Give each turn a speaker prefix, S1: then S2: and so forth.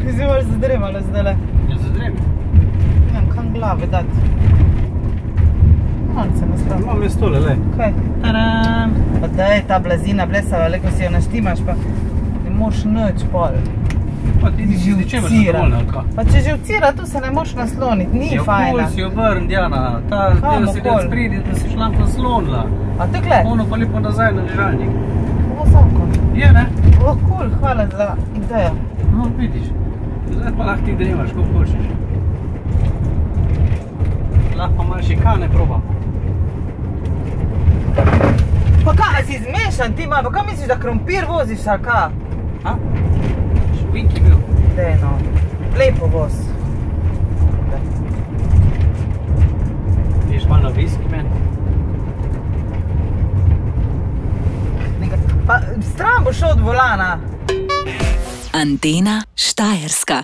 S1: Kaj si bolj zadremala zdajle?
S2: Ja, zadremi.
S1: Nemam kam glave dati. Malce me strah.
S2: Imam je stole, le.
S1: Kaj? Taram! Pa daj, ta blazina blesava, le ko si jo naštimaš, pa ne moš nič pol.
S2: Pa ti nisi z ničemer zadovoljna, ali ka?
S1: Pa če živcira, tu se ne moš nasloniti, ni fajna.
S2: Okol si obrn, Diana. Ta del si dec pridi, da si šla naslonila.
S1: A te gled?
S2: Ono pa lepo nazaj na ležalnik.
S1: Ovo zakon.
S2: Je, ne?
S1: O, cool, hvala za idejo.
S2: No, vidiš. Zdaj pa lahko ti dremaš, koliko hočeš. Lahko pa malo šikane probam.
S1: Pa kaj, si zmešan ti malo, pa kaj misliš, da krompir voziš, ali kaj?
S2: Ha? Špik je bil.
S1: Dej no, lepo voz.
S2: Ješ malo viski, men?
S1: Pa stran bo šel od volana.
S3: Antena Štajerska.